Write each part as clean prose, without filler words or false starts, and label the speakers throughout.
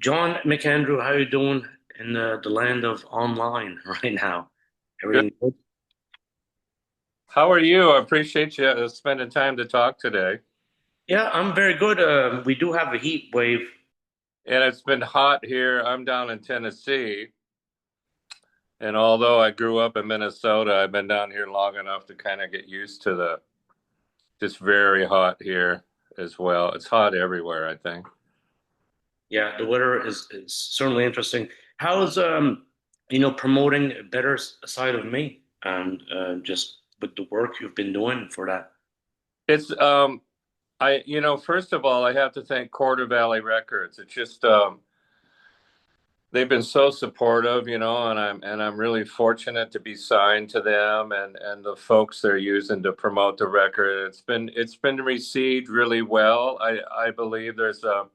Speaker 1: John McAndrew, how you doing in the land of online right now?
Speaker 2: Good.
Speaker 1: Everything good?
Speaker 2: How are you? I appreciate you spending time to talk today.
Speaker 1: Yeah, I'm very good. We do have a heat wave.
Speaker 2: And it's been hot here. I'm down in Tennessee. And although I grew up in Minnesota, I've been down here long enough to kind of get used to the just very hot here as well. It's hot everywhere, I think.
Speaker 1: Yeah, the weather is certainly interesting. How's promoting a better side of me and just with the work you've been doing for that?
Speaker 2: It's first of all, I have to thank Quarto Valley Records. It's just they've been so supportive, and I'm really fortunate to be signed to them and the folks they're using to promote the record. It's been received really well. I believe there's a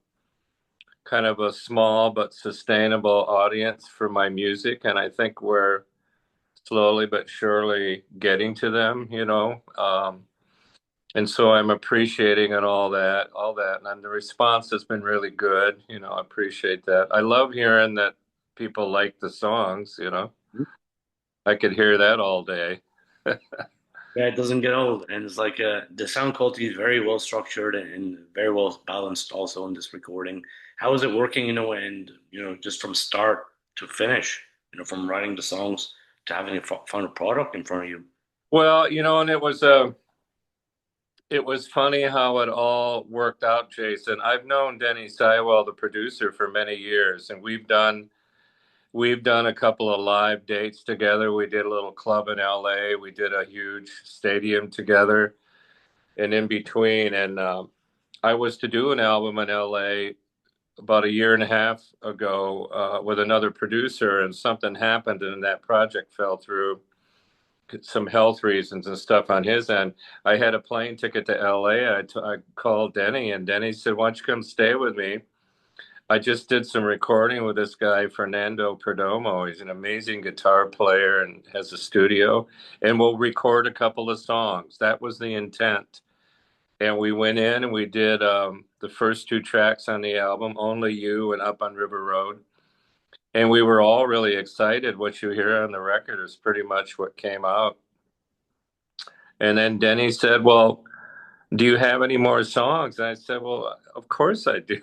Speaker 2: kind of a small but sustainable audience for my music, and I think we're slowly but surely getting to them. And so I'm appreciating and all that, and the response has been really good. I appreciate that. I love hearing that people like the songs. I could hear that all day.
Speaker 1: Yeah, it doesn't get old, and it's like the sound quality is very well structured and very well balanced also in this recording. How is it working, and just from start to finish, from writing the songs to having a final product in front of you?
Speaker 2: Well, and it was funny how it all worked out, Jason. I've known Denny Seiwell, the producer, for many years, and we've done a couple of live dates together. We did a little club in LA. We did a huge stadium together, and in between. And I was to do an album in LA about a year and a half ago with another producer, and something happened, and that project fell through. Some health reasons and stuff on his end. I had a plane ticket to LA. I called Denny, and Denny said, "Why don't you come stay with me?" I just did some recording with this guy, Fernando Perdomo. He's an amazing guitar player and has a studio, and we'll record a couple of songs. That was the intent. And we went in and we did the first two tracks on the album, Only You and Up on River Road. And we were all really excited. What you hear on the record is pretty much what came out. And then Denny said, "Well, do you have any more songs?" And I said, "Well, of course I do."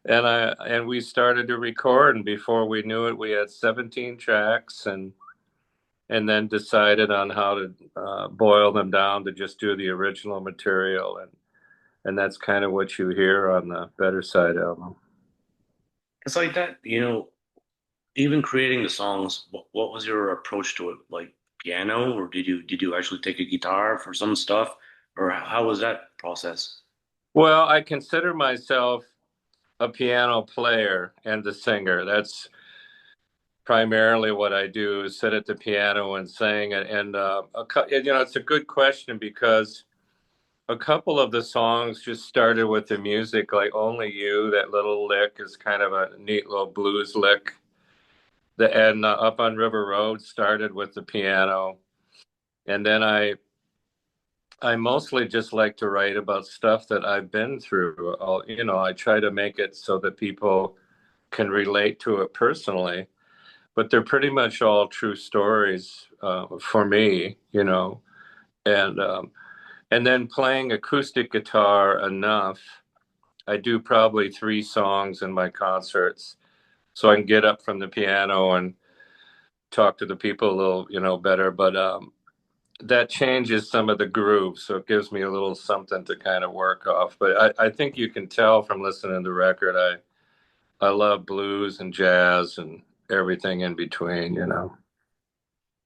Speaker 2: And we started to record, and before we knew it, we had 17 tracks, and then decided on how to boil them down to just do the original material, and that's kind of what you hear on the Better Side album.
Speaker 1: It's like that, even creating the songs. What was your approach to it? Like piano, or did you actually take a guitar for some stuff, or how was that process?
Speaker 2: Well, I consider myself a piano player and a singer. That's primarily what I do, is sit at the piano and sing. It's a good question because a couple of the songs just started with the music, like Only You. That little lick is kind of a neat little blues lick. And Up on River Road started with the piano. And then I mostly just like to write about stuff that I've been through. I try to make it so that people can relate to it personally, but they're pretty much all true stories for me. And and then playing acoustic guitar enough. I do probably three songs in my concerts, so I can get up from the piano and talk to the people a little, better. But that changes some of the grooves, so it gives me a little something to kind of work off. But I think you can tell from listening to the record, I love blues and jazz and everything in between.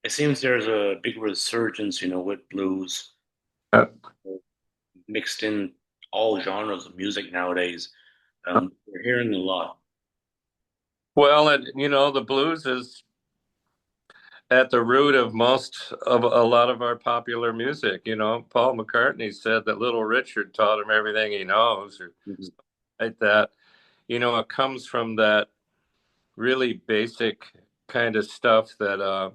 Speaker 1: It seems there's a big resurgence, with blues
Speaker 2: Uh,
Speaker 1: mixed in all genres of music nowadays. We're hearing a lot.
Speaker 2: well, and the blues is at the root of most of a lot of our popular music. Paul McCartney said that Little Richard taught him everything he knows, or
Speaker 1: Mhm.
Speaker 2: like that. It comes from that really basic kind of stuff that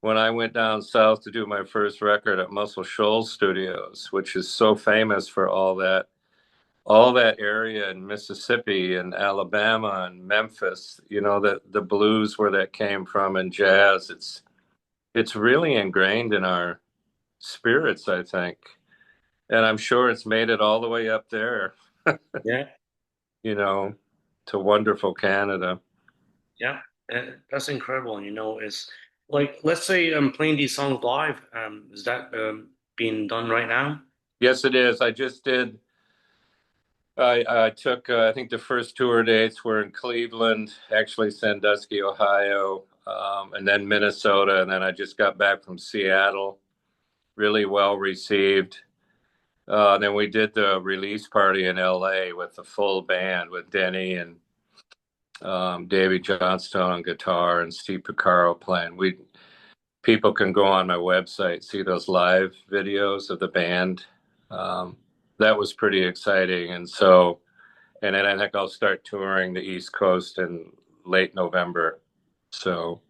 Speaker 2: when I went down south to do my first record at Muscle Shoals Studios, which is so famous for all that area in Mississippi and Alabama and Memphis, you know, the blues where that came from and jazz, it's really ingrained in our spirits, I think. And I'm sure it's made it all the way up there,
Speaker 1: Yeah,
Speaker 2: you know, to wonderful Canada.
Speaker 1: yeah, that's incredible. You know, it's like let's say I'm playing these songs live. Is that being done right now?
Speaker 2: Yes, it is. I just did. I took, I think the first tour dates were in Cleveland, actually Sandusky, Ohio, and then Minnesota. And then I just got back from Seattle, really well received. Then we did the release party in LA with the full band with Denny and Davey Johnstone on guitar and Steve Picaro playing. People can go on my website, see those live videos of the band. Um, that was pretty exciting. And then I think I'll start touring the East Coast in late November. So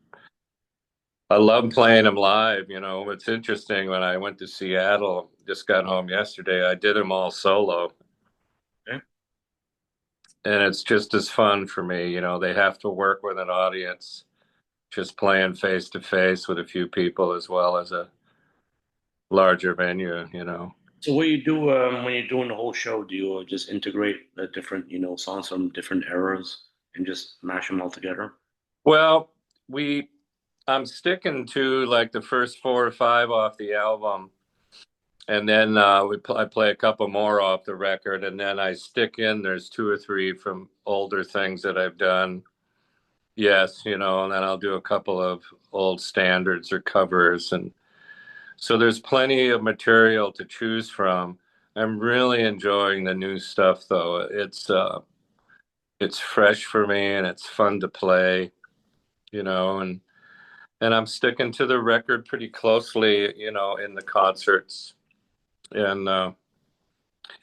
Speaker 2: I love playing them live. You know, it's interesting when I went to Seattle, just got home yesterday, I did them all solo.
Speaker 1: Okay.
Speaker 2: And it's just as fun for me. You know, they have to work with an audience, just playing face to face with a few people as well as a larger venue, you know.
Speaker 1: So what you do when you're doing the whole show, do you just integrate the different, you know, songs from different eras and just mash them all together?
Speaker 2: Well, we I'm sticking to like the first four or five off the album, and then I play a couple more off the record, and then I stick in. There's two or three from older things that I've done. Yes, you know, and then I'll do a couple of old standards or covers, and so there's plenty of material to choose from. I'm really enjoying the new stuff, though. It's fresh for me, and it's fun to play, you know, and I'm sticking to the record pretty closely, you know, in the concerts, and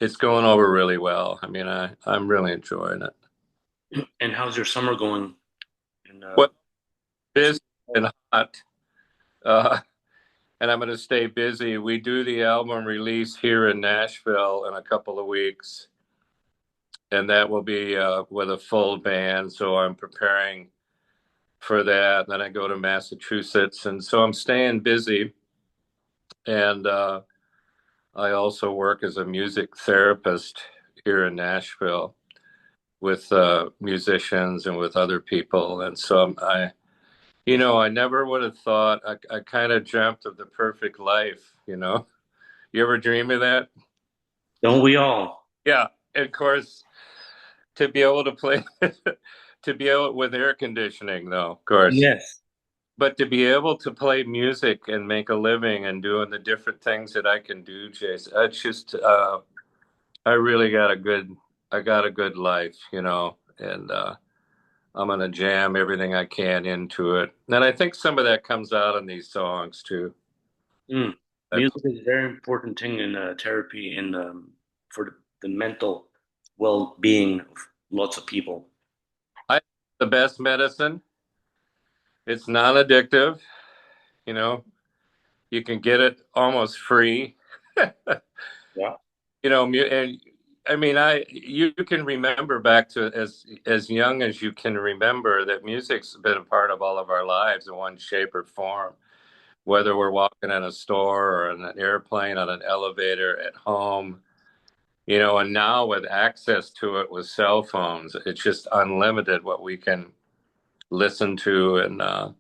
Speaker 2: it's going over really well. I mean, I'm really enjoying it.
Speaker 1: And how's your summer going? And
Speaker 2: What busy and hot, uh, and I'm going to stay busy. We do the album release here in Nashville in a couple of weeks, and that will be with a full band. So I'm preparing for that. Then I go to Massachusetts, and so I'm staying busy. And I also work as a music therapist here in Nashville with musicians and with other people. And so you know, I never would have thought. I kind of dreamt of the perfect life. You know, you ever dream of that?
Speaker 1: don't we all?
Speaker 2: Yeah, of course. To be able to play, to be able with air conditioning, though, of course.
Speaker 1: Yes.
Speaker 2: But to be able to play music and make a living and doing the different things that I can do, Jason, it's just I really I got a good life, you know, and I'm gonna jam everything I can into it. And I think some of that comes out in these songs too.
Speaker 1: Mm.
Speaker 2: I,
Speaker 1: Music is a very important thing in therapy and for the mental well-being of lots of people.
Speaker 2: I the best medicine. It's non-addictive, you know. You can get it almost free.
Speaker 1: Yeah.
Speaker 2: You know, and I mean, I you can remember back to as young as you can remember that music's been a part of all of our lives in one shape or form, whether we're walking in a store or in an airplane, on an elevator, at home, you know, and now with access to it with cell phones, it's just unlimited what we can listen to. And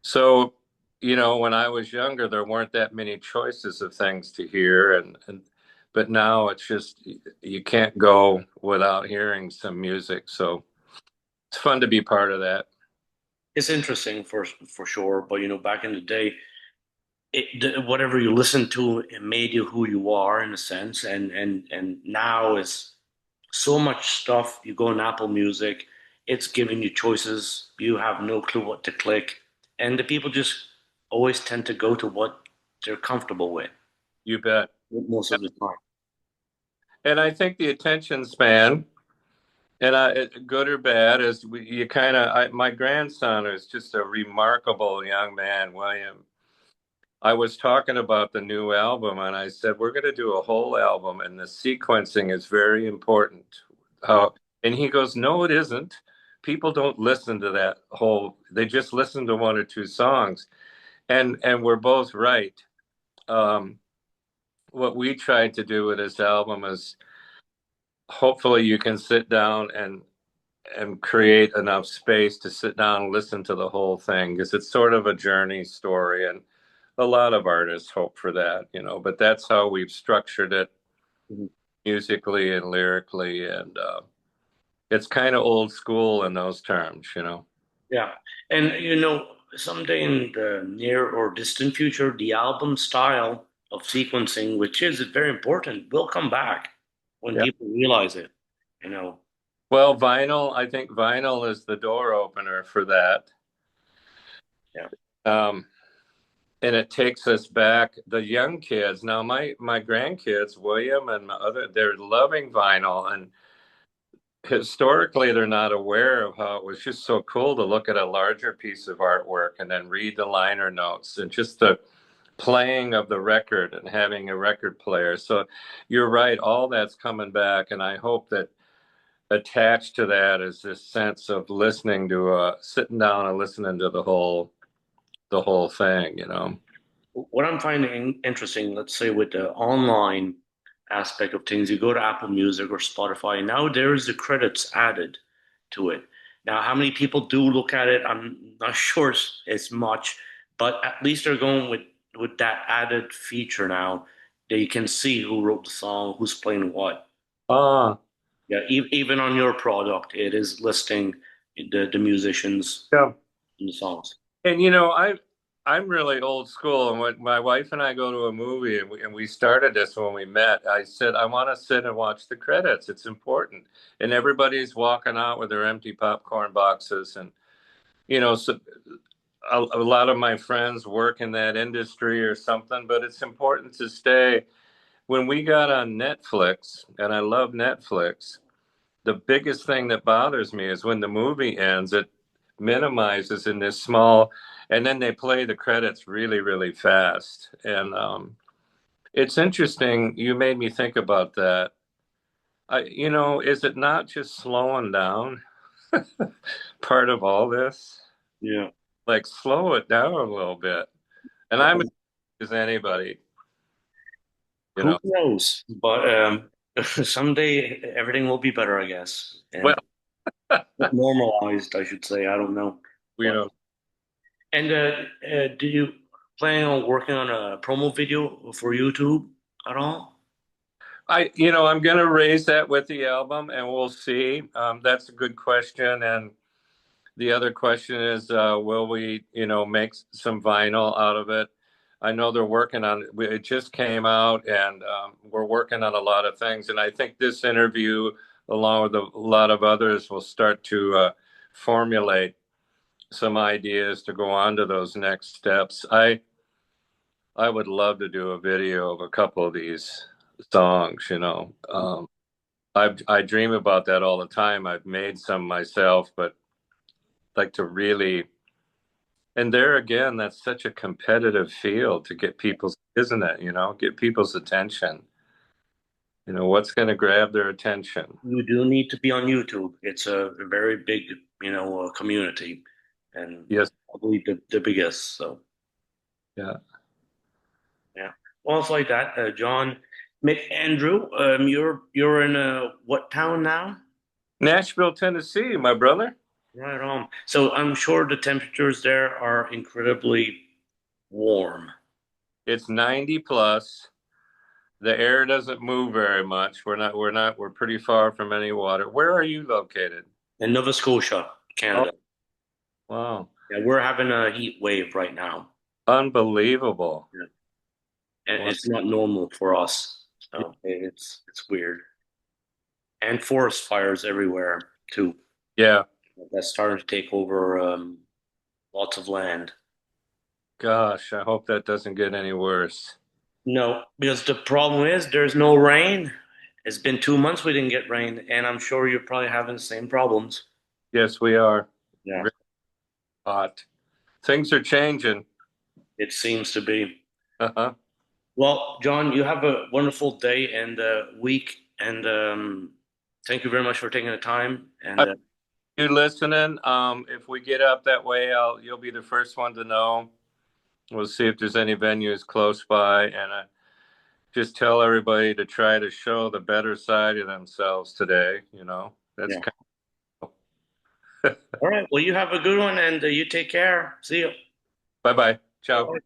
Speaker 2: so, you know, when I was younger, there weren't that many choices of things to hear. But now it's just, you can't go without hearing some music. So it's fun to be part of that.
Speaker 1: It's interesting for sure, but you know, back in the day, whatever you listened to, it made you who you are in a sense, and now it's so much stuff. You go on Apple Music, it's giving you choices. You have no clue what to click, and the people just always tend to go to what they're comfortable with
Speaker 2: You bet.
Speaker 1: most of the time.
Speaker 2: And I think the attention span, and good or bad, is you kind of, my grandson is just a remarkable young man, William. I was talking about the new album, and I said we're going to do a whole album, and the sequencing is very important. How and he goes, no, it isn't. People don't listen to that whole. They just listen to one or two songs, and we're both right. Um, what we tried to do with this album is hopefully you can sit down and create enough space to sit down and listen to the whole thing because it's sort of a journey story, and a lot of artists hope for that, but that's how we've structured it
Speaker 1: Mhm.
Speaker 2: musically and lyrically, and it's kind of old school in those terms.
Speaker 1: Yeah. And someday in the near or distant future, the album style of sequencing, which is very important, will come back when
Speaker 2: Yeah.
Speaker 1: people realize it, you know.
Speaker 2: Well, vinyl, I think vinyl is the door opener for that.
Speaker 1: Yeah.
Speaker 2: um, and it takes us back, the young kids now, my grandkids, William and my other, they're loving vinyl, and historically they're not aware of how it was just so cool to look at a larger piece of artwork and then read the liner notes and just the playing of the record and having a record player. So you're right, all that's coming back, and I hope that attached to that is this sense of listening to sitting down and listening to the whole thing.
Speaker 1: What I'm finding interesting, let's say with the online aspect of things, you go to Apple Music or Spotify, and now there is the credits added to it. Now, how many people do look at it? I'm not sure it's much, but at least they're going with that added feature now that you can see who wrote the song, who's playing what.
Speaker 2: Ah,
Speaker 1: Yeah, even on your product, it is listing the musicians
Speaker 2: yeah.
Speaker 1: and the songs.
Speaker 2: And I'm really old school, and when my wife and I go to a movie, and we started this when we met, I said I want to sit and watch the credits. It's important, and everybody's walking out with their empty popcorn boxes, and so a lot of my friends work in that industry or something, but it's important to stay. When we got on Netflix, and I love Netflix, the biggest thing that bothers me is when the movie ends, it minimizes in this small, and then they play the credits really, really fast. And it's interesting. You made me think about that. Is it not just slowing down part of all this?
Speaker 1: Yeah.
Speaker 2: Like, slow it down a little bit. And I'm as anybody, you
Speaker 1: Who
Speaker 2: know.
Speaker 1: knows? But someday everything will be better, I guess,
Speaker 2: Well,
Speaker 1: and normalized, I should say. I don't know.
Speaker 2: we
Speaker 1: But
Speaker 2: don't.
Speaker 1: and do you plan on working on a promo video for YouTube at all?
Speaker 2: I'm going to raise that with the album, and we'll see. That's a good question, and the other question is, will we, make some vinyl out of it? I know they're working on it. It just came out, and we're working on a lot of things. And I think this interview, along with a lot of others, will start to formulate some ideas to go on to those next steps. I would love to do a video of a couple of these songs. I dream about that all the time. I've made some myself, but like to really. And there again, that's such a competitive field to get people's, isn't it? Get people's attention. What's going to grab their attention?
Speaker 1: You do need to be on YouTube. It's a very big, community, and
Speaker 2: Yes.
Speaker 1: probably the biggest. So
Speaker 2: Yeah.
Speaker 1: yeah. Well, it's like that. John McAndrew, you're in what town now?
Speaker 2: Nashville, Tennessee, my brother.
Speaker 1: Right on. So I'm sure the temperatures there are incredibly warm.
Speaker 2: It's 90 plus. The air doesn't move very much. We're pretty far from any water. Where are you located?
Speaker 1: In Nova Scotia,
Speaker 2: Oh,
Speaker 1: Canada.
Speaker 2: wow.
Speaker 1: Yeah, we're having a heat wave right now.
Speaker 2: Unbelievable.
Speaker 1: Yeah. And
Speaker 2: Wow.
Speaker 1: it's not normal for us. So it's weird. And forest fires everywhere too.
Speaker 2: Yeah.
Speaker 1: That's starting to take over lots of land.
Speaker 2: Gosh, I hope that doesn't get any worse.
Speaker 1: No, because the problem is there's no rain. It's been 2 months we didn't get rain, and I'm sure you're probably having the same problems.
Speaker 2: Yes, we are.
Speaker 1: Yeah,
Speaker 2: Really hot. Things are changing.
Speaker 1: it seems to be.
Speaker 2: Uh-huh.
Speaker 1: Well, John, you have a wonderful day and week, and thank you very much for taking the time. And
Speaker 2: You listening? If we get up that way, you'll be the first one to know. We'll see if there's any venues close by, and just tell everybody to try to show the better side of themselves today. That's
Speaker 1: yeah.
Speaker 2: kind
Speaker 1: All right. Well, you have a good one, and you take care. See you.
Speaker 2: Bye bye. Ciao.
Speaker 1: Bye.